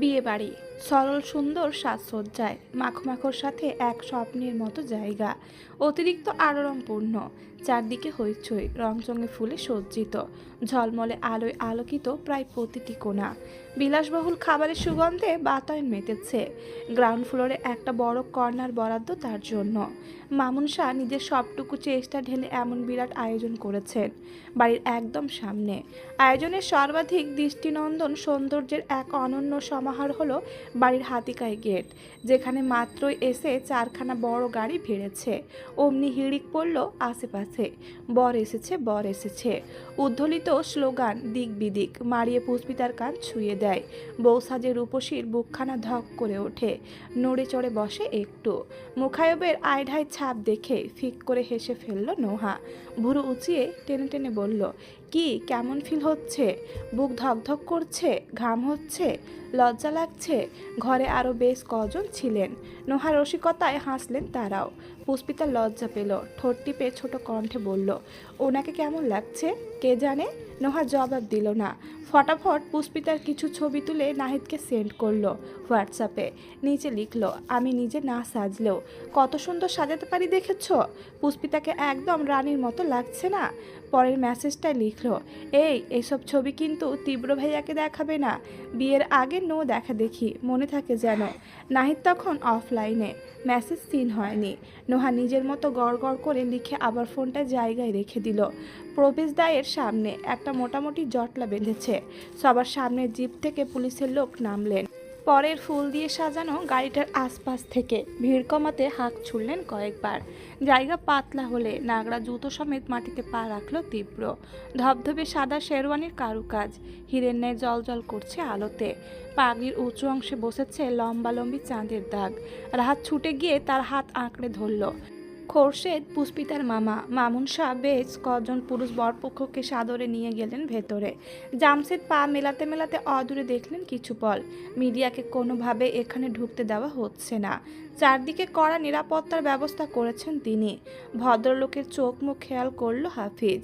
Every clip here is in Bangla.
বিয়ে বাড়ি, সরল সুন্দর সাজসজ্জায় মাখমাখোর সাথে এক স্বপ্নের মতো জায়গা, অতিরিক্ত আড়ম্বরপূর্ণ। চারদিকে হইচই, রংচঙে ফুলে সজ্জিত, ঝলমলে আলোয় আলোকিত প্রায় প্রতিটি কোণা। বিলাসবহুল খাবারের সুগন্ধে বাতায়ন মেতেছে। গ্রাউন্ড ফ্লোরে একটা বড় কর্নার বরাদ্দ তার জন্য। মামুন শাহ নিজের সবটুকু চেষ্টা ঢেলে এমন বিরাট আয়োজন করেছেন বাড়ির একদম সামনে। আয়োজনের সর্বাধিক দৃষ্টিনন্দন সৌন্দর্যের এক অনন্য সমাহার হলো বাড়ির হাতিকাই গেট, যেখানে মাত্রই এসে চারখানা বড় গাড়ি ভিড়েছে। অমনি হিড়িক পড়ল আশেপাশে, বর এসেছে, বর এসেছে। উদ্ধলিত স্লোগান দিক বিদিক মারিয়ে পুষ্পিতার কান ছুঁয়ে দেয়। বউ সাজে রূপসীর বুকখানা ধক করে ওঠে, নড়ে চড়ে বসে একটু। মুখায়বের আইঢাই ছাপ দেখে ফিক করে হেসে ফেলল নোহা। ভুরু উঁচিয়ে টেনে টেনে বলল, কি কেমন ফিল হচ্ছে? বুক ধকধক করছে? ঘাম হচ্ছে? লজ্জা লাগছে? ঘরে আরও বেশ কজন ছিলেন। নোহা রসিকতায় হাসলেন তারাও। পুষ্পিতা লজ্জা পেল, ঠোঁট টিপে ছোট কণ্ঠে বলল, ওনাকে কেমন লাগছে কে জানে। নোহা জবাব দিল না। ফটাফট পুষ্পিতার কিছু ছবি তুলে নাহিদকে সেন্ড করলো হোয়াটসঅ্যাপে। নিচে লিখলো, আমি নিজে না সাজলেও কত সুন্দর সাজাতে পারি দেখেছ? পুষ্পিতাকে একদম রানীর মতো লাগছে না? পরের মেসেজটায় লিখলো, এইসব ছবি কিন্তু তীব্র ভাইয়াকে দেখাবে না, বিয়ের আগে নো দেখা দেখি, মনে থাকে যেন। নাহিদ তখন অফলাইনে, মেসেজ সিন হয়নি। নোহা নিজের মতো গড় করে লিখে আবার ফোনটা জায়গায় রেখে দিল। প্রবেশদ্বারের সামনে একটা মোটামুটি জটলা বেঁধেছে। সবার সামনে জিপ থেকে পুলিশের লোক নামলেন। পরের ফুল দিয়ে সাজানো গাড়িটার আশপাশ থেকে ভিড় কমাতে হাঁক ছুড়লেন কয়েকবার। জায়গা পাতলা হলে নাগড়া জুতো সমেত মাটিতে পা রাখল তীব্র। ধবধবে সাদা শেরওয়ানির কারুকাজ হীরের ন্যায় জল করছে আলোতে। পাগড়ির উঁচু অংশে বসেছে লম্বালম্বি চাঁদের দাগ। রাহাত ছুটে গিয়ে তার হাত আঁকড়ে ধরল। খোরশেদ পুষ্পিতার মামা মামুন শাহ বেশ কজন পুরুষ বরপক্ষকে সাদরে নিয়ে গেলেন ভেতরে। জামশেদ পা মেলাতে মেলাতে অদূরে দেখলেন কিছু পল। মিডিয়াকে কোনোভাবে এখানে ঢুকতে দেওয়া হচ্ছে না। চারদিকে কড়া নিরাপত্তার ব্যবস্থা করেছেন তিনি। ভদ্রলোকের চোখ মুখ খেয়াল করল হাফিজ।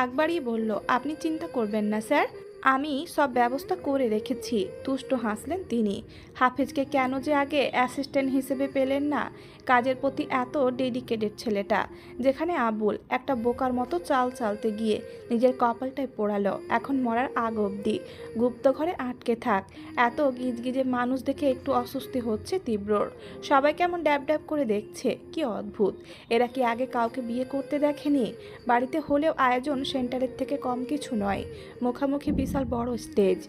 আকবরই বলল, আপনি চিন্তা করবেন না স্যার, আমি সব ব্যবস্থা করে রেখেছি। তুষ্ট হাসলেন তিনি। হাফিজকে কেন যে আগে অ্যাসিস্ট্যান্ট হিসেবে পেলেন না? কাজের প্রতি এত ডেডিকেটেড ছেলেটা, যেখানে আবুল একটা বোকার মতো চাল চালতে গিয়ে নিজের কপালটায় পোড়ালো। এখন মরার আগ অবধি গুপ্ত ঘরে আটকে থাক। এত গিজগিজে মানুষ দেখে একটু অস্বস্তি হচ্ছে তীব্রর। সবাই কেমন ড্যাব ড্যাব করে দেখছে, কি অদ্ভুত। এরা কি আগে কাউকে বিয়ে করতে দেখেনি? বাড়িতে হলেও আয়োজন সেন্টারের থেকে কম কিছু নয়। মুখামুখি বিশাল বড় স্টেজ,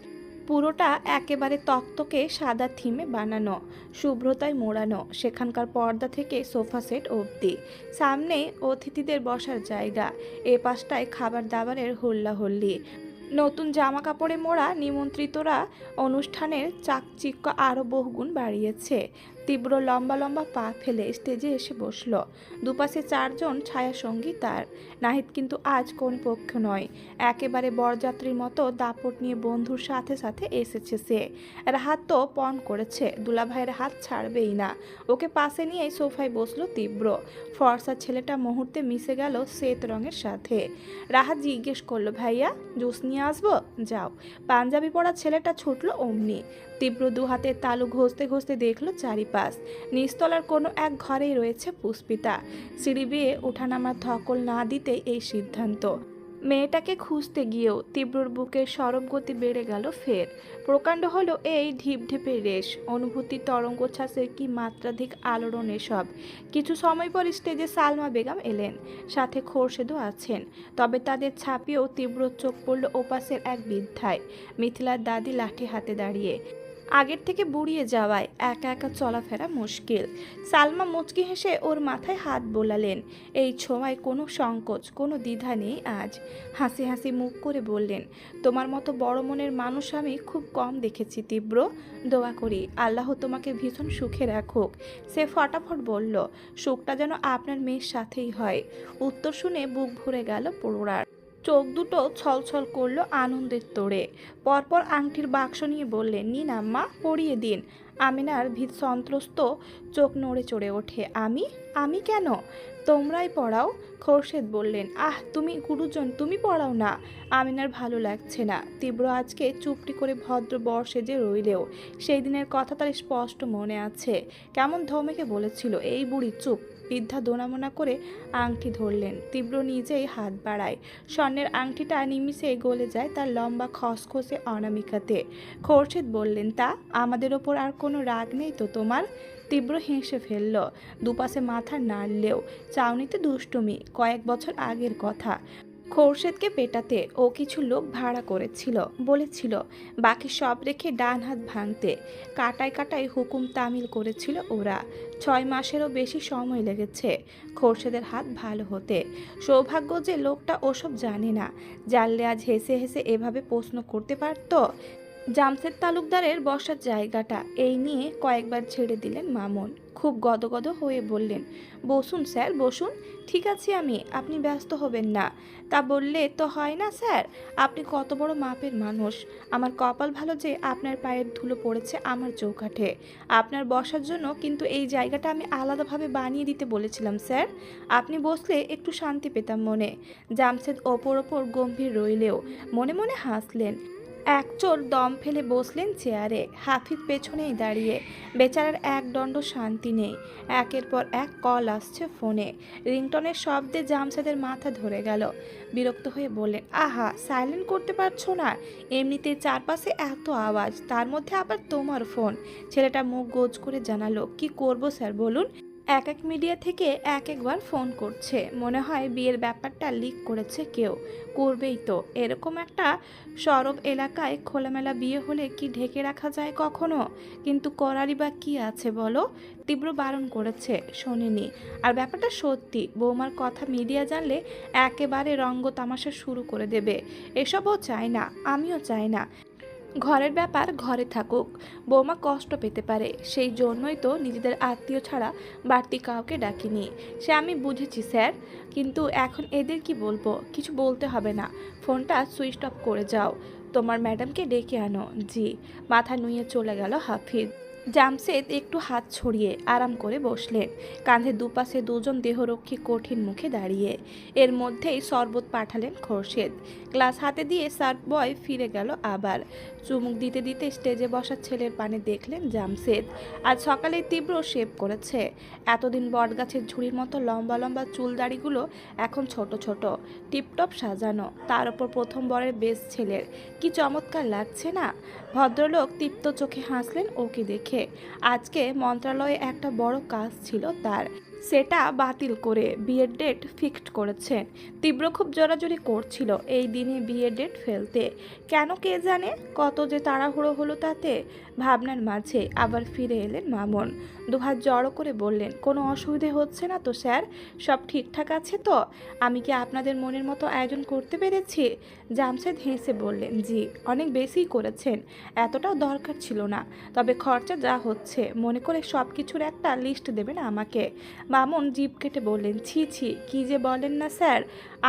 পুরোটা একেবারে তকতকে সাদা থিমে বানানো, শুভ্রতায় মোড়ানো। সেখানকার পর্দা থেকে সোফা সেট অবধি। সামনে অতিথিদের বসার জায়গা, এ পাশটায় খাবার দাবারের হল্লাহল্লি। নতুন জামা কাপড়ে মোড়া নিমন্ত্রিতরা অনুষ্ঠানের চাকচিক্য আরও বহুগুণ বাড়িয়েছে। তীব্র লম্বা লম্বা পা ফেলে স্টেজে এসে বসল। দুপাশে চারজন ছায়াসঙ্গী তার। নাহিদ কিন্তু আজ কোন পক্ষ নয়, একেবারে বরযাত্রীর মতো দাপট নিয়ে বন্ধুর সাথে সাথে এসেছে সে। রাহাত তো পণ করেছে দুলাভাইয়ের হাত ছাড়বেই না। ওকে পাশে নিয়ে সোফায় বসলো তীব্র। ফর্সা ছেলেটা মুহূর্তে মিশে গেল শ্বেত রঙের সাথে। রাহাত জিজ্ঞেস করলো, ভাইয়া জুস নিয়ে আসবো? যাও। পাঞ্জাবি পরা ছেলেটা ছুটলো অমনি। তীব্র দুহাতে তালু ঘষতে ঘষতে দেখলো চারিপাশ। নিচতলার কোনো এক ঘরেই রয়েছে পুষ্পিতা। সিঁড়ি বেয়ে ওঠানামার ধকল না দিতে এই সিদ্ধান্ত। মেয়েটাকে খুঁজতে গিয়েও তীব্রর বুকের সরব গতি বেড়ে গেল ফের। প্রকাণ্ড হলো এই ঢিপঢিপে রেশ, অনুভূতির তরঙ্গ ছাসের কি মাত্রাধিক আলোড়ন এসব। কিছু সময় পর স্টেজে সালমা বেগম এলেন, সাথে খোরশেদও আছেন। তবে তাদের ছাপিয়েও তীব্র চোখ পড়ল ওপাশের এক বৃদ্ধায়। মিথিলার দাদি লাঠি হাতে দাঁড়িয়ে, আগের থেকে বুড়িয়ে যাওয়ায় একা একা চলাফেরা মুশকিল। সালমা মুচকি হেসে ওর মাথায় হাত বোলালেন। এই ছোঁয়ায় কোনো সংকোচ, কোনো দ্বিধা নেই আজ। হাসি হাসি মুখ করে বললেন, তোমার মতো বড় মনের মানুষ আমি খুব কম দেখেছি তীব্র। দোয়া করি আল্লাহ তোমাকে ভীষণ সুখে রাখুক। সে ফটাফট বলল, সুখটা যেন আপনার মেয়ের সাথেই হয়। উত্তর শুনে বুক ভরে গেল পোড়ার। চোখ দুটো ছলছল করলো আনন্দের তোড়ে। পরপর আংটির বাক্স নিয়ে বললেন, নিন আম্মা, পরিয়ে দিন। আমিনার ভীত সন্ত্রস্ত চোখ নড়ে চড়ে ওঠে। আমি আমি কেন? তোমরাই পড়াও। খোরশেদ বললেন, আহ তুমি গুরুজন, তুমি পড়াও না। আমিনার ভালো লাগছে না। তীব্র আজকে চুপটি করে ভদ্র বর সেজে রইলেও সেই দিনের কথা তার স্পষ্ট মনে আছে। কেমন ধমেকে বলেছিল, এই বুড়ি চুপ। বৃদ্ধা দোনামোনা করে আংটি ধরলেন। তীব্র নিজেই হাত বাড়ায়। স্বর্ণের আংটিটা নিমিষে গলে যায় তার লম্বা খসখসে অনামিকাতে। খোরশেদ বললেন, তা আমাদের ওপর আর কোনো রাগ নেই তো তোমার? তীব্র হেসে ফেলল, দুপাশে মাথা নাড়লেও। চাউনিতে দুষ্টুমি, কয়েক বছর আগের কথা। খোরশেদকে পেটাতে ও কিছু লোক ভাড়া করেছিল, বলেছিল বাকি সব রেখে ডান হাত ভাঙতে। কাটায় কাটায় হুকুম তামিল করেছিল ওরা। 6 মাসেরও বেশি সময় লেগেছে খোরশেদের হাত ভালো হতে। সৌভাগ্য যে লোকটা ওসব জানে না, জানলে আজ হেসে হেসে এভাবে প্রশ্ন করতে পারত। জামশেদ তালুকদারের বসার জায়গাটা এই নিয়ে কয়েকবার ছেড়ে দিলেন মামুন। খুব গদগদ হয়ে বললেন, বসুন স্যার বসুন। ঠিক আছে আমি, আপনি ব্যস্ত হবেন না। তা বললে তো হয় না স্যার, আপনি কত বড় মাপের মানুষ। আমার কপাল ভালো যে আপনার পায়ের ধুলো পড়েছে আমার চৌকাঠে। আপনার বসার জন্য কিন্তু এই জায়গাটা আমি আলাদাভাবে বানিয়ে দিতে বলেছিলাম স্যার। আপনি বসলে একটু শান্তি পেতাম মনে। জামশেদ ওপর ওপর গম্ভীর রইলেও মনে মনে হাসলেন। এক চোর দম ফেলে বসলেন চেয়ারে। হাফিজ পেছনেই দাঁড়িয়ে। বেচারার এক দণ্ড শান্তি নেই। একের পর এক কল আসছে ফোনে। রিংটনের শব্দে জামশেদের মাথা ধরে গেল। বিরক্ত হয়ে বললেন, আহা সাইলেন্ট করতে পারছো না? এমনিতে চারপাশে এত আওয়াজ, তার মধ্যে আবার তোমার ফোন। ছেলেটা মুখ গোজ করে জানালো, কি করব স্যার বলুন। এক এক মিডিয়া থেকে এক একবার ফোন করছে। মনে হয় বিয়ের ব্যাপারটা লিক করেছে কেউ। করবেই তো, এরকম একটা সরব এলাকায় খোলামেলা বিয়ে হলে কি ঢেকে রাখা যায় কখনো? কিন্তু করারই বা কি আছে বলো? তীব্র বারণ করেছে, শোনেনি। আর ব্যাপারটা সত্যি, বৌমার কথা মিডিয়া জানলে একেবারে রঙ্গ তামাশা শুরু করে দেবে। এসবও চাই না, আমিও চাই না। ঘরের ব্যাপার ঘরে থাকুক, বৌমা কষ্ট পেতে পারে। সেই জন্যই তো নিজেদের আত্মীয় ছাড়া বাড়তি কাউকে ডাকিনি। সে আমি বুঝেছি স্যার, কিন্তু এখন এদের কি বলবো? কিছু বলতে হবে না, ফোনটা সুইচ অফ করে যাও। তোমার ম্যাডামকে ডেকে আনো। জি। মাথা নুয়ে চলে গেল হাফিজ। জামশেদ একটু হাত ছড়িয়ে আরাম করে বসলেন। কাঁধে দুপাশে দুজন দেহরক্ষী কঠিন মুখে দাঁড়িয়ে। এর মধ্যেই শরবত পাঠালেন খোরশেদ। গ্লাস হাতে দিয়ে সার্ভ বয় ফিরে গেল আবার। চুমুক দিতে দিতে স্টেজে বসা ছেলের পানে দেখলেন জামশেদ। আজ সকালে তীব্র শেভ করেছে। এতদিন বটগাছের ঝুড়ির মতো লম্বা লম্বা চুল দাড়িগুলো এখন ছোট ছোট, টিপটপ সাজানো। তার ওপর প্রথম বরের বেশ ছেলের। কি চমৎকার লাগছে না? ভদ্রলোক তৃপ্ত চোখে হাসলেন ওকে দেখে। আজকে মন্ত্রণালয়ে একটা বড় কাজ ছিল তার, সেটা বাতিল করে বিয়ের ডেট ফিক্সড করেছেন। তীব্র খুব জোরাজোরি করছিল এই দিনে বিয়ের ডেট ফেলতে। কেন কে জানে, কত যে তাড়াহুড়ো হলো তাতে। ভাবনার মাঝে আবার ফিরে এলেন মামুন। দুহাত জড়ো করে বললেন, কোনো অসুবিধে হচ্ছে না তো স্যার? সব ঠিকঠাক আছে তো? আমি কি আপনাদের মনের মতো আয়োজন করতে পেরেছি? জামশেদ হেসে বললেন, জি, অনেক বেশিই করেছেন। এতটাও দরকার ছিল না, তবে খরচা যা হচ্ছে মনে করে সব কিছুর একটা লিস্ট দেবেন আমাকে। মামুন জিভ কেটে বললেন, ছি ছি, কী যে বলেন না স্যার।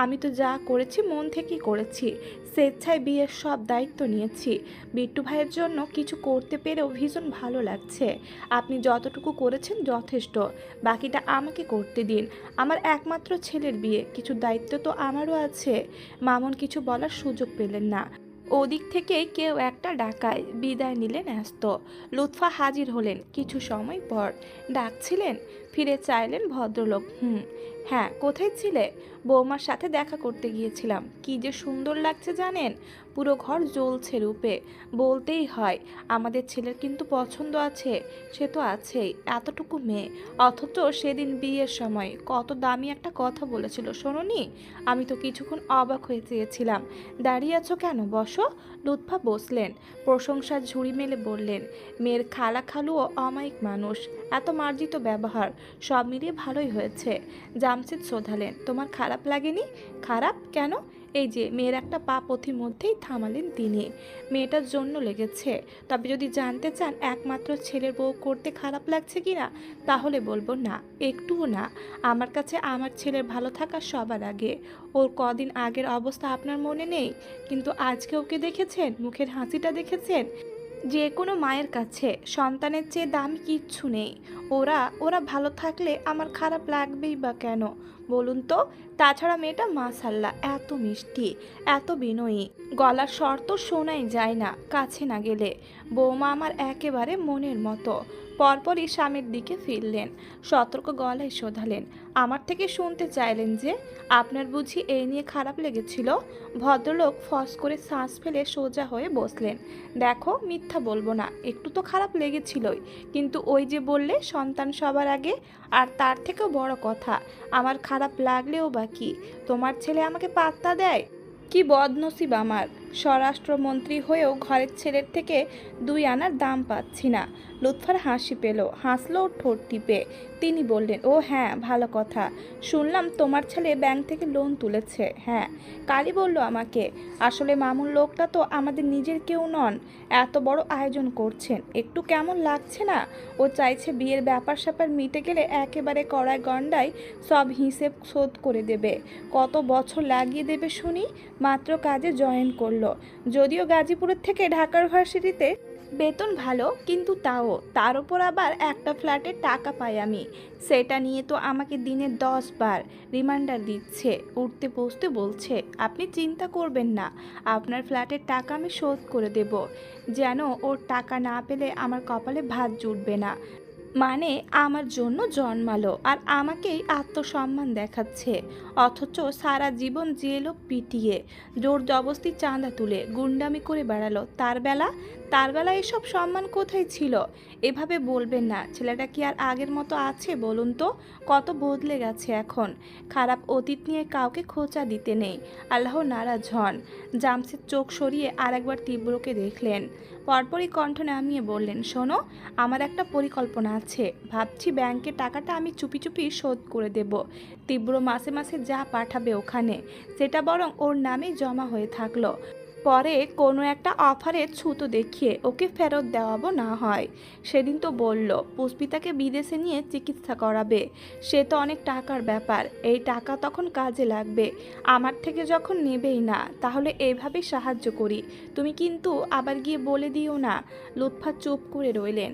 আমি তো যা করেছি মন থেকেই করেছি। স্বেচ্ছায় বিয়ের সব দায়িত্ব নিয়েছি। বিট্টু ভাইয়ের জন্য কিছু করতে পেরেও ভীষণ ভালো লাগছে। আপনি যতটুকু করেছেন যথেষ্ট, বাকিটা আমাকে করতে দিন। আমার একমাত্র ছেলের বিয়ে, কিছু দায়িত্ব তো আমারও আছে। মামুন কিছু বলার সুযোগ পেলেন না। ওদিক থেকে কেউ একটা ডাকায় বিদায় নিলেন ব্যস্ত। লুৎফা হাজির হলেন কিছু সময় পর। ডাকছিলেন? ফিরে চাইলেন ভদ্রলোক। হ্যাঁ, কোথায় ছিলে? বৌমার সাথে দেখা করতে গিয়েছিলাম। কি যে সুন্দর লাগছে জানেন, পুরো ঘর জ্বলছে রূপে। বলতেই হয়, আমাদের ছেলের কিন্তু পছন্দ আছে। সে তো আছেই, এতটুকু মেয়ে, অথচ সেদিন বিয়ের সময় কত দামি একটা কথা বলেছিল শোনোনি? আমি তো কিছুক্ষণ অবাক হয়ে চেয়েছিলাম। দাঁড়িয়ে আছো কেন, বসো। লুৎফা বসলেন। প্রশংসার ঝুড়ি মেলে বললেন, মেয়ের খালা খালুও অমায়িক মানুষ, এত মার্জিত ব্যবহার, সব মিলিয়ে ভালোই হয়েছে। জামশেদ শোধালেন, তোমার খারাপ লাগেনি? খারাপ কেন? এই যে মেয়ের একটা পা পথিমধ্যেই থামালেন তিনি। মেয়েটার জন্য লেগেছে। তবে যদি জানতে চান একমাত্র ছেলের বউ করতে খারাপ লাগছে কিনা, তাহলে বলবো না, একটুও না। আমার কাছে আমার ছেলের ভালো থাকা সবার আগে। ওর কদিন আগের অবস্থা আপনার মনে নেই? কিন্তু আজকে ওকে দেখেছেন, মুখের হাসিটা দেখেছেন? যে কোনো মায়ের কাছে সন্তানের চেয়ে দামি কিচ্ছু নেই। ওরা ওরা ভালো থাকলে আমার খারাপ লাগবেই বা কেন বলুন তো? তাছাড়া মেয়েটা মাশাল্লাহ এত মিষ্টি, এত বিনয়ী, গলার স্বর তো শোনাই যায় না কাছে না গেলে। বৌমা আমার একেবারে মনের মতো। পরপরই স্বামীর দিকে ফিরলেন, সতর্ক গলায় শোধালেন, আমার থেকে শুনতে চাইলেন যে আপনার বুঝি এই নিয়ে খারাপ লেগেছিল? ভদ্রলোক ফস করে শ্বাস ফেলে সোজা হয়ে বসলেন। দেখো, মিথ্যা বলবো না, একটু তো খারাপ লেগেছিলই, কিন্তু ওই যে বললে সন্তান সবার আগে, আর তার থেকেও বড় কথা, আমার খারাপ লাগলেও বা কি, তোমার ছেলে আমাকে পাত্তা দেয়? কি বদনসিব আমার, স্বরাষ্ট্রমন্ত্রী হয়েও ঘরের ছেলের থেকে 2 আনার দাম পাচ্ছি না। লুৎফার হাসি পেল, হাসলো ওর ঠোঁট টিপে। তিনি বললেন, ও হ্যাঁ, ভালো কথা, শুনলাম তোমার ছেলে ব্যাংক থেকে লোন তুলেছে। হ্যাঁ, কালই বলল আমাকে। আসলে মামুন লোকটা তো আমাদের নিজের কেউ নন, এত বড় আয়োজন করছেন, একটু কেমন লাগছে না? ও চাইছে বিয়ের ব্যাপার স্যাপার মিটে গেলে একেবারে কড়ায় গণ্ডায় সব হিসেব শোধ করে দেবে। কত বছর লাগিয়ে দেবে শুনি? মাত্র কাজে জয়েন করলো, যদিও গাজীপুরের থেকে ঢাকার ভার্সিটিতে বেতন ভালো, কিন্তু তাও তার উপর আবার একটা ফ্ল্যাটের টাকা পাই আমি। সেটা নিয়ে তো আমাকে দিনে 10 বার রিমাইন্ডার দিচ্ছে, উঠতে বসতে বলছে আপনি চিন্তা করবেন না, আপনার ফ্ল্যাটের টাকা আমি শোধ করে দেব। যেন ওর টাকা না পেলে আমার কপালে ভাত জুটবে না। মানে আমার জন্য জন্মালো আর আমাকেই আত্মসম্মান দেখাচ্ছে, অথচ সারা জীবন জেলো পিটিয়ে জোর জবস্তি চাঁদা তুলে গুন্ডামি করে বেড়ালো। তার বেলা এসব সম্মান কোথায় ছিল? এভাবে বলবেন না, ছেলেটা কি আর আগের মতো আছে বলুন তো? কত বদলে গেছে এখন। খারাপ অতীত নিয়ে কাউকে খোঁচা দিতে নেই, আল্লাহ নারাজ হন। জামশেদ চোখ সরিয়ে আর একবার তীব্রকে দেখলেন, পরপরই কণ্ঠ নামিয়ে বললেন, শোনো, আমার একটা পরিকল্পনা আছে। ভাবছি ব্যাংকের টাকাটা আমি চুপি চুপি শোধ করে দেব। তীব্র মাসে মাসে যা পাঠাবে ওখানে, সেটা বরং ওর নামে জমা হয়ে থাকলো। পরে কোনো একটা অফারের ছুতো দেখিয়ে ওকে ফেরত দেওয়াবো না হয়। সেদিন তো বলল পুষ্পিতাকে বিদেশে নিয়ে চিকিৎসা করাবে, সে তো অনেক টাকার ব্যাপার, এই টাকা তখন কাজে লাগবে। আমার থেকে যখন নেবেই না, তাহলে এইভাবেই সাহায্য করি। তুমি কিন্তু আবার গিয়ে বলে দিও না। লুৎফা চুপ করে রইলেন,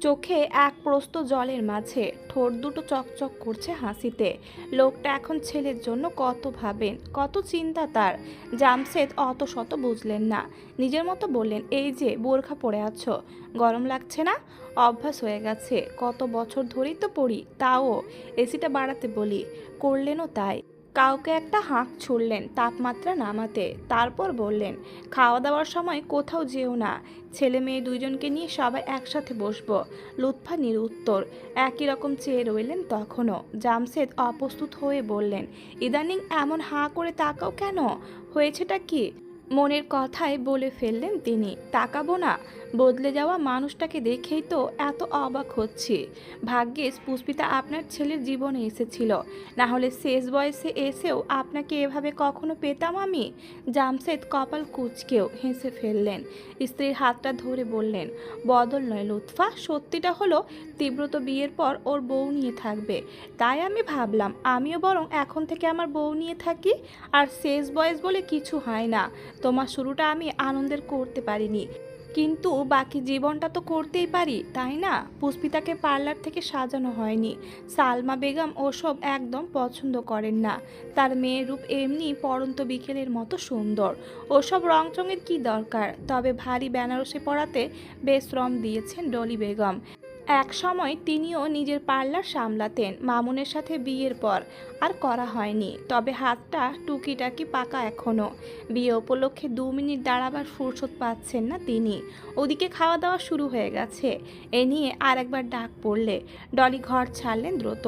চোখে এক প্রস্ত জলের মাঝে, ঠোঁট দুটো চকচক করছে হাসিতে। লোকটা এখন ছেলের জন্য কত ভাবেন, কত চিন্তা তার। জামশেদ অত শত বুঝলেন না, নিজের মতো বললেন, এই যে বোরখা পরে আছো, গরম লাগছে না? অভ্যাস হয়ে গেছে, কত বছর ধরেই তো পড়ি, তাও এসিটা বাড়াতে বলি। করলেনও তাই। কাউকে একটা হাঁক ছুড়লেন তাপমাত্রা নামাতে, তারপর বললেন, খাওয়া দাওয়ার সময় কোথাও যেও না, ছেলে মেয়ে দুইজনকে নিয়ে সবাই একসাথে বসবো। লুৎফা নিরুত্তর, একই রকম চেয়ে রইলেন তখনও। জামশেদ অপ্রস্তুত হয়ে বললেন, ইদানিং এমন হাঁ করে তাকাও কেন, হয়েছেটা কি? মনের কথায় বলে ফেললেন তিনি, তাকাবো না? বদলে যাওয়া মানুষটাকে দেখেই তো এত অবাক হচ্ছি। ভাগ্যিস পুষ্পিতা আপনার ছেলের জীবনে এসেছিল, না হলে শেষ বয়সে এসেও আপনাকে এভাবে কখনো পেতাম আমি? জামশেদ কপাল কুঁচকেও হেসে ফেললেন, স্ত্রীর হাতটা ধরে বললেন, বদল নয় লুৎফা, সত্যিটা হলো তীব্র তো বিয়ের পর ওর বউ নিয়ে থাকবে, তাই আমি ভাবলাম আমিও বরং এখন থেকে আমার বউ নিয়ে থাকি। আর শেষ বয়স বলে কিছু হয় না, তোমার শুরুটা আমি আনন্দের করতে পারিনি, কিন্তু বাকি জীবনটা তো করতেই পারি, তাই না? পুষ্পিতাকে পার্লার থেকে সাজানো হয়নি, সালমা বেগম ওসব একদম পছন্দ করেন না। তার মেয়ের রূপ এমনি পড়ন্ত বিকেলের মতো সুন্দর, ওসব রংচঙের কি দরকার? তবে ভারী বেনারসি পরাতে বেশ শ্রম দিয়েছেন ডলি বেগম। এক সময় তিনিও নিজের পার্লার সামলাতেন, মামুনের সাথে বিয়ের পর আর করা হয়নি, তবে হাতটা টুকিটাকি পাকা এখনও। বিয়ে উপলক্ষে 2 মিনিট দাঁড়াবার ফুরসত পাচ্ছেন না তিনি। ওদিকে খাওয়া দাওয়া শুরু হয়ে গেছে, এ নিয়ে আর একবার ডাক পড়লে ডলি ঘর ছাড়লেন দ্রুত।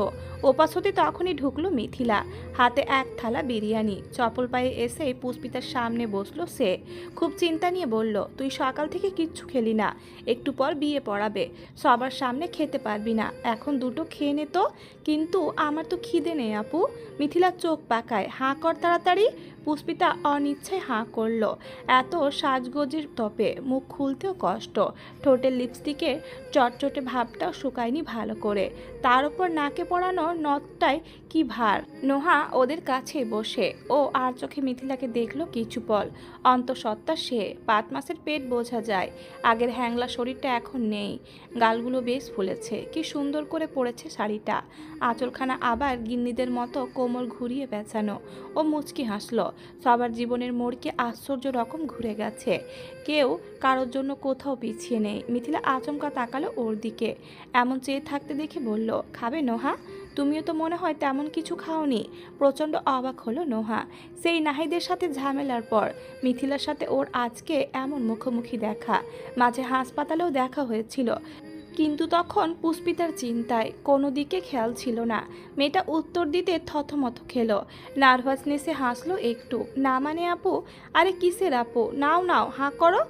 ওপাশ হতে তখনই ঢুকলো মিথিলা, হাতে এক থালা বিরিয়ানি, চপল পায়ে এসে পুষ্পিতার সামনে বসলো সে। খুব চিন্তা নিয়ে বলল, তুই সকাল থেকে কিচ্ছু খেলি না, একটু পর বিয়ে পড়াবে, সবার সামনে খেতে পারবি না, এখন দুটো খেয়ে নে তো। কিন্তু আমার তো খিদে নেই আপু। মিথিলা চোখ পাকায়, হাঁ কর তাড়াতাড়ি। পুষ্পিতা অনিচ্ছায় হাঁ করল। এত সাজগোজের তপে মুখ খুলতেও কষ্ট, ঠোঁটের লিপস্টিকের চটচটে ভাবটাও শুকায়নি ভালো করে, তার উপর নাকে পড়ানো নথটাই কি ভার। নোহা ওদের কাছে বসে ও আর চোখে মিথিলাকে দেখলো কিছু পল। অন্তঃসত্ত্বা সে, 5 মাসের পেট বোঝা যায়, আগের হ্যাংলা শরীরটা এখন নেই। গালগুলো বেশ ফুলেছে, কি সুন্দর করে পড়েছে শাড়িটা, আঁচলখানা আবার গিন্নিদের মতো কোমর ঘুরিয়ে পেঁচানো। ও মুচকি হাসলো। সবার জীবনের মোড়কে আশ্চর্য রকম ঘুরে গেছে, কেউ কারোর জন্য কোথাও পিছিয়ে নেই। মিথিলা আচমকা তাকালো ওর দিকে, এমন চেয়ে থাকতে দেখে বলল, খাবে নোহা? তুমিও তো মনে হয় তেমন কিছু খাওনি। প্রচণ্ড অবাক হলো নোহা। সেই নাহিদের সাথে ঝামেলার পর মিথিলার সাথে ওর আজকে এমন মুখোমুখি দেখা। মাঝে হাসপাতালেও দেখা হয়েছিল, কিন্তু তখন পুষ্পিতার চিন্তায় কোনো দিকে খেয়াল ছিল না। মেয়েটা উত্তর দিতে থতমত খেলো, নার্ভাসনেসে হাসলো একটু। না মানে আপু? আরে কিসের আপু, নাও নাও, হাঁ করো।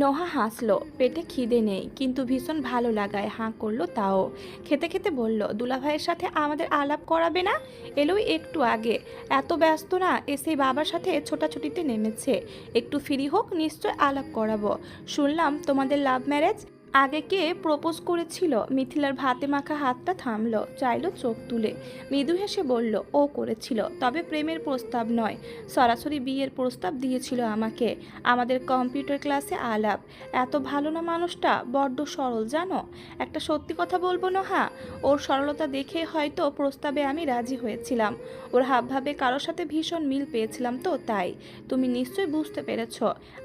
নোহা হাসলো, পেটে খিদে নেই কিন্তু ভীষণ ভালো লাগায় হাঁ করলো তাও। খেতে খেতে বলল, দুলাভাইয়ের সাথে আমাদের আলাপ করাবে না? এলোই একটু আগে, এত ব্যস্ত না, এসে বাবার সাথে ছোটাছুটিতে নেমেছে, একটু ফ্রি হোক নিশ্চয় আলাপ করাবো। শুনলাম তোমাদের লাভ ম্যারেজ। আগে কে প্রপোজ করেছিল? মিথিলার ভাতে মাখা হাতটা থামলো, চাইলো চোখ তুলে। মৃদু হেসে বলল, ও করেছিল, তবে প্রেমের প্রস্তাব নয়, সরাসরি বিয়ের প্রস্তাব দিয়েছিল আমাকে। আমাদের কম্পিউটার ক্লাসে আলাপ। এত ভালো না মানুষটা, বড্ড সরল জানো। একটা সত্যি কথা বলবো নোহা, ওর সরলতা দেখে হয়তো প্রস্তাবে আমি রাজি হয়েছিলাম। ওর হাবভাবে কারোর সাথে ভীষণ মিল পেয়েছিলাম তো তাই। তুমি নিশ্চয় বুঝতে পেরেছ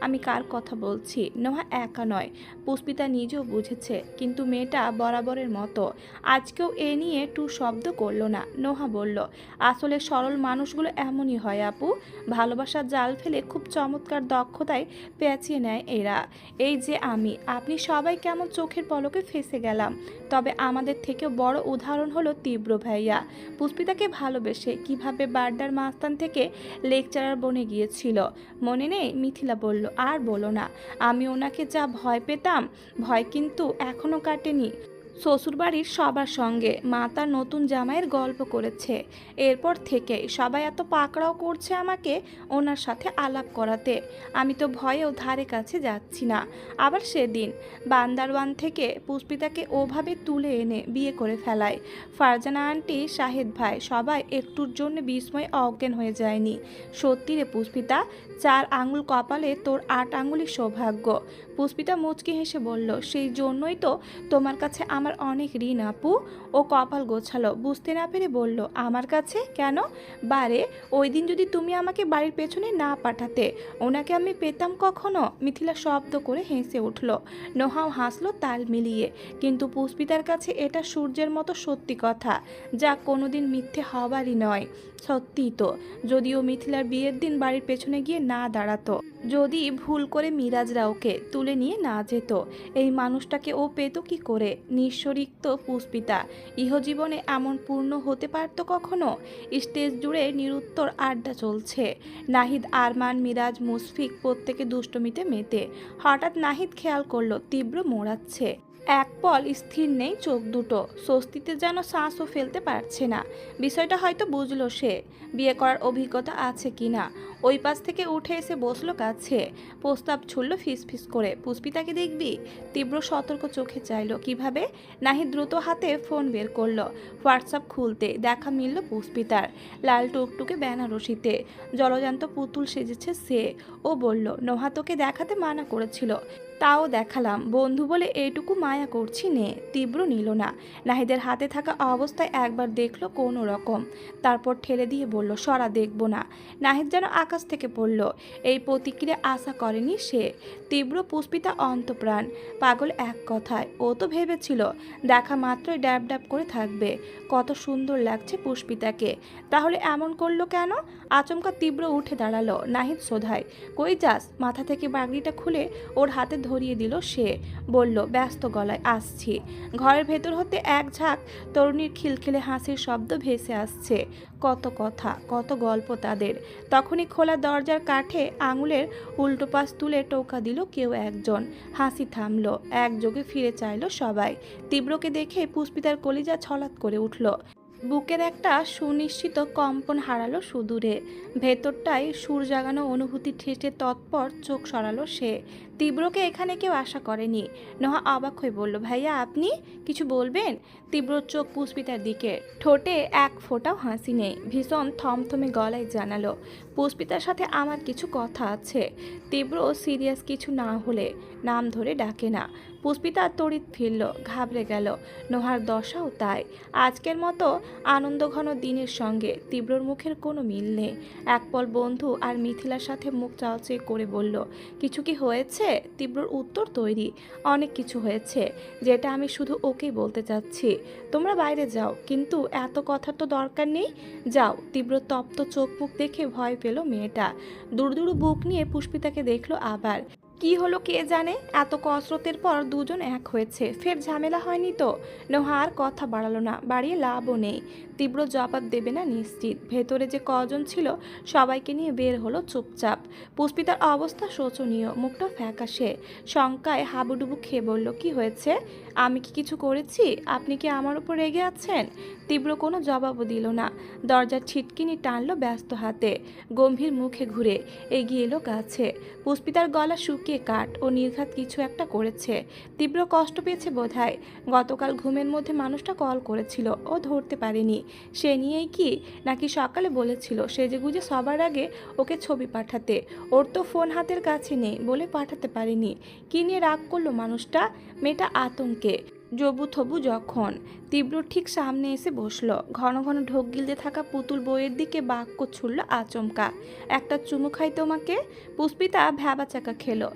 আমি কার কথা বলছি। নোহা একা নয়, পুষ্পিতা নিজেও বুঝেছে, কিন্তু মেয়েটা বরাবরের মতো আজকেও এ নিয়ে টু শব্দ করলো না। নোহা বলল, আসলে সরল মানুষগুলো এমনই হয় আপু, ভালোবাসার জাল ফেলে খুব চমৎকার দক্ষতায় পেঁচিয়ে নেয় এরা। এই যে আমি, আপনি সবাই কেমন চোখের পলকে ফেঁসে গেলাম। তবে আমাদের থেকেও বড় উদাহরণ হলো তীব্র ভাইয়া। পুষ্পিতাকে ভালোবেসে কিভাবে বাড্ডার মাস্তান থেকে লেকচারার বনে গিয়েছিল, মনে নেই? মিথিলা বলল, আর বলো না, আমি ওনাকে যা ভয় পেতাম, ভয় কিন্তু এখনো কাটেনি। শ্বশুরবাড়ির সবার সঙ্গে মা তার নতুন জামাইয়ের গল্প করেছে, এরপর থেকে সবাই এত পাকড়াও করছে আমাকে ওনার সাথে আলাপ করাতে। আমি তো ভয়েও ধারে কাছে যাচ্ছি না। আবার সেদিন বান্দারবান থেকে পুষ্পিতাকে ওভাবে তুলে এনে বিয়ে করে ফেলায় ফারজানা আন্টি, শাহেদ ভাই, সবাই একটুর জন্য বিস্ময়ে অজ্ঞান হয়ে যায়নি। সত্যি রে পুষ্পিতা, 4 আঙুল কপালে তোর 8 আঙুলই সৌভাগ্য। পুষ্পিতা মুচকি হেসে বলল, সেই জন্যই তো তোমার কাছে আমার অনেক ঋণ আপু। ও কপাল গোছালো, বুঝতে না পেরে বলল, আমার কাছে কেন? বারে, ওই দিন যদি তুমি আমাকে বাড়ির পেছনে না পাঠাতে, ওনাকে আমি পেতাম কখনো? মিথিলা শব্দ করে হেসে উঠল। নোহাও হাসলো তাল মিলিয়ে, কিন্তু পুষ্পিতার কাছে এটা সূর্যের মতো সত্যি কথা, যা কোনোদিন মিথ্যে হবারই নয়। সত্যিই তো, যদিও মিথিলার বিয়ের দিন বাড়ির পেছনে গিয়ে না দাঁড়াতো, যদি ভুল করে মিরাজরা ওকে তুলে নিয়ে না যেত, এই মানুষটাকে ও পেত কি করে? নিঃস্বরিক্ত পুষ্পিতা ইহজীবনে এমন পূর্ণ হতে পারত কখনো? স্টেজ জুড়ে নিরুত্তর আড্ডা চলছে। নাহিদ, আরমান, মিরাজ, মুশফিক প্রত্যেকে দুষ্টমিতে মেতে। হঠাৎ নাহিদ খেয়াল করলো তীব্র মোড়াচ্ছে। এক পল স্থির নেই চোখ দুটো, স্বস্তিতে যেন শ্বাসও ফেলতে পারছে না। বিষয়টা হয়তো বুঝলো সে, বিয়ে করার অভিজ্ঞতা আছে কিনা। ওই পাশ থেকে উঠে এসে বসলো কাছে, প্রস্তাব ছুড়ল ফিস ফিস করে, পুষ্পিতাকে দেখবি? তীব্র সতর্ক চোখে চাইলো, কিভাবে? নাহিদ দ্রুত হাতে ফোন বের করলো, হোয়াটসঅ্যাপ খুলতে দেখা মিলল পুষ্পিতার, লাল টুকটুকে বেনারসিতে জলজান্ত পুতুল সেজেছে সে। ও বলল, নোহা তোকে দেখাতে মানা করেছিল, তাও দেখালাম, বন্ধু বলে এইটুকু মায়া করছি নে। তীব্র নিল না, নাহিদের হাতে থাকা অবস্থায় একবার দেখলো কোনো রকম, তারপর ঠেলে দিয়ে বলল, সরা, দেখবো না। নাহিদ যেন আকাশ থেকে পড়ল, এই প্রতিক্রিয়া আশা করেনি সে। তীব্র পুষ্পিতা অন্তপ্রাণ পাগল এক কথায়। ও তো ভেবেছিল দেখা মাত্রই ড্যাব ড্যাব করে থাকবে, কত সুন্দর লাগছে পুষ্পিতাকে, তাহলে এমন করলো কেন? আচমকা তীব্র উঠে দাঁড়ালো। নাহিদ শোধায়, কই যাস? মাথা থেকে বাগড়িটা খুলে ওর হাতে ধরিয়ে দিল সে, বলল ব্যস্ত গলায়, আসছি। ঘরের ভেতর হতে এক ঝাঁক তরুণীর খিলখিলে হাসির শব্দ ভেসে আসছে, কত কথা, কত গল্প তাদের। তখনই খোলা দরজার কাঠে আঙুলের উল্টো পাশ তুলে টোকা দিল কেউ একজন। হাসি থামলো, একযোগে ফিরে চাইলো সবাই। তীব্রকে দেখে পুষ্পিতার কলিজা ছলাৎ করে উঠল। বুকের একটা সুনিশ্চিত কম্পন হারালো সুদূরে। ভেতরটায় সুর জাগানো অনুভূতি ঠেসে তৎপর চোখ সরালো সে। তীব্রকে এখানে কেউ আশা করেনি। নোহা অবাক হয়ে বলল, ভাইয়া আপনি কিছু বলবেন? তীব্র চোখ পুষ্পিতার দিকে, ঠোঁটে এক ফোঁটাও হাসি নেই। ভীষণ থমথমে গলায় জানালো, পুষ্পিতার সাথে আমার কিছু কথা আছে। তীব্র সিরিয়াস কিছু না হলে নাম ধরে ডাকে না। পুষ্পিতা তড়িৎ ফিরল, ঘাবড়ে গেল। নোহার দশাও তাই। আজকের মতো আনন্দঘন দিনের সঙ্গে তীব্রর মুখের কোনো মিল নেই। একপল বন্ধু আর মিথিলার সাথে মুখ চাওয়াচে করে বলল, কিছু কি হয়েছে? তীব্রর উত্তর তৈরি, অনেক কিছু হয়েছে, যেটা আমি শুধু ওকেই বলতে চাচ্ছি। তোমরা বাইরে যাও, কিন্তু এত কথার তো দরকার নেই। যাও। তীব্র তপ্ত চোখ মুখ দেখে ভয় পেল মেয়েটা। দুরু বুক নিয়ে পুষ্পিতাকে দেখলো আবার। কি হলো কে জানে, এত কসরতের পর দুজন এক হয়েছে, ফের ঝামেলা হয়নি তো? নোহা আর কথা বাড়ালো না, বাড়িয়ে লাভও নেই। তীব্র জবাব দেবে না নিশ্চিত। ভেতরে যে কজন ছিল সবাইকে নিয়ে বের হলো চুপচাপ। পুষ্পিতার অবস্থা শোচনীয়, মুখটা ফ্যাকাশে। শঙ্কায় হাবুডুবু খেয়ে বলল, কি হয়েছে? আমি কি কিছু করেছি? আপনি কি আমার উপর রেগে আছেন? তীব্র কোনো জবাবও দিল না। দরজার ছিটকিনি টানলো ব্যস্ত হাতে। গম্ভীর মুখে ঘুরে এগিয়ে এলো কাছে। পুষ্পিতার গলা শুকিয়ে কাঠ, ও নির্ঘাত কিছু একটা করেছে। তীব্র কষ্ট পেয়েছে বোধহয়। গতকাল ঘুমের মধ্যে মানুষটা কল করেছিল, ও ধরতে পারেনি। সে নিয়েই কি? নাকি সকালে বলেছিল সেজেগুজে সবার আগে ওকে ছবি পাঠাতে? ওর তো ফোন হাতের কাছে নেই বলে পাঠাতে পারেনি। কি নিয়ে রাগ করলো মানুষটা? মেয়েটা আতঙ্কে জবু থবু যখন। তীব্র ঠিক সামনে এসে বসলো। ঘন ঘন ঢোক গিলতে থাকা পুতুল বইয়ের দিকে বাক্য ছুড়ল আচমকা, একটা চুমু খাই তোমাকে? পুষ্পিতা ভ্যাবাচাকা খেলো।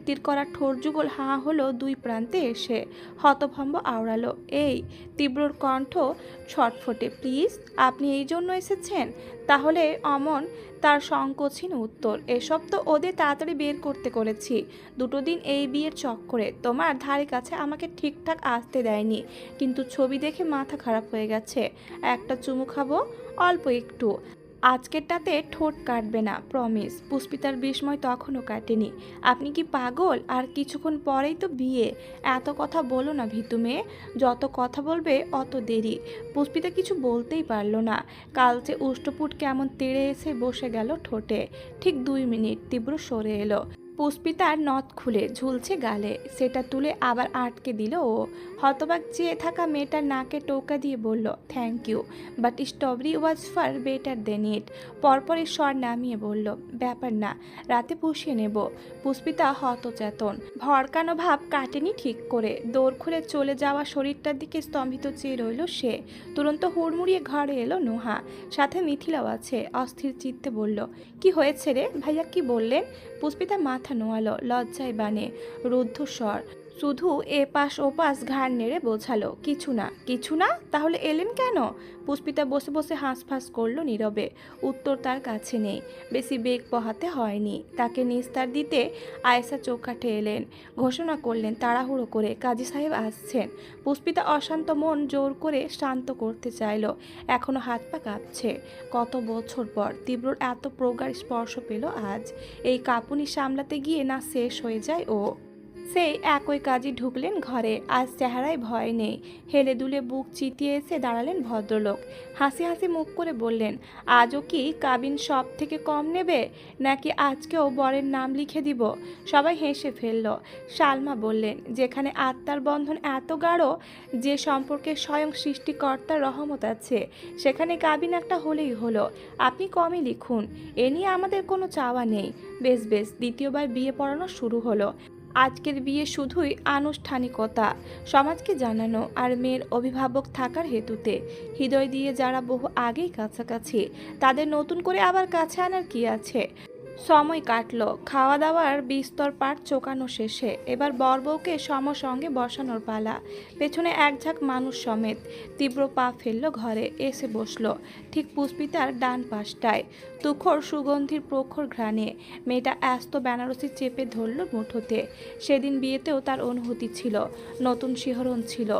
তীর করা ঠোঁট যুগল হাঁ হলো দুই প্রান্তে এসে। হতভম্ব আওড়ালো, এই! তীব্রর কণ্ঠ ছটফটে, প্লিজ? আপনি এই জন্য এসেছেন? তাহলে অমন তার সংকোচহীন উত্তর, এসব তো ওদের তাড়াতাড়ি বের করতে করেছি। দুটো দিন এই বিয়ের চক্করে তোমার ধারে কাছে আমাকে ঠিকঠাক আসতে দেয়নি, কিন্তু ছবি দেখে মাথা খারাপ হয়ে গেছে। একটা চুমু খাবো, অল্প একটু। আজকেরটাতে ঠোঁট কাটবে না, প্রমিস। পুষ্পিতার বিস্ময় তখনও কাটেনি। আপনি কি পাগল? আর কিছুক্ষণ পরেই তো বিয়ে। এত কথা বলো না ভীতু মেয়ে, যত কথা বলবে অত দেরি। পুষ্পিতা কিছু বলতেই পারল না। কালচে উষ্টপুট কেমন তেড়ে এসে বসে গেল ঠোঁটে। ঠিক 2 মিনিট তীব্র সরে এলো। পুষ্পিতার নথ খুলে ঝুলছে গালে, সেটা তুলে আবার আটকে দিল ও। হতবাক চেয়ে থাকা মেয়েটার নাকে টোকা দিয়ে বলল, thank you, but strawberry was far better than it. পরপরই স্বর নামিয়ে বলল, ব্যাপার না, রাতে পুষিয়ে নেব। পুষ্পিতা হতচেতন, ভরকানো ভাব কাটেনি ঠিক করে। দৌড় খুলে চলে যাওয়া শরীরটার দিকে স্তম্ভিত চেয়ে রইল সে। তুরন্ত হুড়মুড়িয়ে ঘরে এলো নোহা, সাথে মিথিলাও আছে। অস্থির চিত্তে বলল, কি হয়েছে রে ভাইয়া, কি বললেন? পুষ্পিতা মাথা নোয়ালো, লজ্জায় বানে। রুদ্ধস্বর শুধু এপাশ ওপাশ ঘাড় নেড়ে বোঝালো, কিছু না। কিছু না? তাহলে এলেন কেন? পুষ্পিতা বসে বসে হাঁসফাঁস করলো নীরবে। উত্তর তার কাছে নেই। বেশি বেগ পোহাতে হয়নি। তাকে নিস্তার দিতে আয়েশা চৌকাঠে এলেন। ঘোষণা করলেন তাড়াহুড়ো করে, কাজী সাহেব আসছেন। পুষ্পিতা অশান্ত মন জোর করে শান্ত করতে চাইল। এখনো হাত পা কাঁপছে। কত বছর পর তীব্রর এত প্রগাঢ় স্পর্শ পেল আজ। এই কাঁপুনি সামলাতে গিয়ে না শেষ হয়ে যায় ও। সেই একই কাজই ঢুকলেন ঘরে। আজ চেহারায় ভয় নেই। হেলে দুলে বুক চিতিয়ে এসে দাঁড়ালেন ভদ্রলোক। হাসি হাসি মুখ করে বললেন, আজও কি কাবিন সব থেকে কম নেবে, নাকি আজকেও বরের নাম লিখে দিব? সবাই হেসে ফেলল। সালমা বললেন, যেখানে আত্মার বন্ধন এত গাঢ়, যে সম্পর্কে স্বয়ং সৃষ্টিকর্তার রহমত আছে, সেখানে কাবিন একটা হলেই হলো। আপনি কমই লিখুন, এ নিয়ে আমাদের কোনো চাওয়া নেই। বেশ বেশ, দ্বিতীয়বার বিয়ে পড়ানো শুরু হলো। আজকের বিয়ে শুধুই আনুষ্ঠানিকতা, সমাজকে জানানো আর মেয়ের অভিভাবক থাকার হেতুতে। হৃদয় দিয়ে যারা বহু আগেই কাছাকাছি, তাদের নতুন করে আবার কাছে আনার কি আছে? সময় কাটলো। খাওয়া দাওয়ার বিস্তর পাট চোকানো শেষে এবার বরবউকে সমসঙ্গে বসানোর পালা। পেছনে এক ঝাঁক মানুষ সমেত। তীব্র পা ফেললো ঘরে, এসে বসলো ঠিক পুষ্পিতার ডান পাশটায়। তুখর সুগন্ধির প্রখর ঘ্রাণে মেয়েটা আস্ত বেনারসি চেপে ধরল মুঠোতে। সেদিন বিয়েতেও তার অনুভূতি ছিল, নতুন শিহরণ ছিল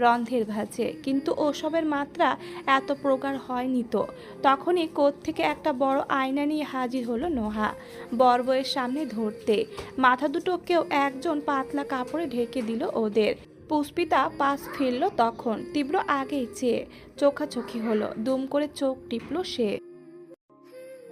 রন্ধের ভাঁজে, কিন্তু ওসবের মাত্রা এত প্রগাঢ় হয়নি তো। তখনই কোত্থেকে একটা বড় আয়না নিয়ে হাজির হলো নোহা, বরবউয়ের সামনে ধরতে। মাথা দুটো কেউ একজন পাতলা কাপড়ে ঢেকে দিল ওদের। পুষ্পিতা পাশ ফিরল তখন। তীব্র আগেই চেয়ে চোখাচোখি হলো, দুম করে চোখ টিপল সে।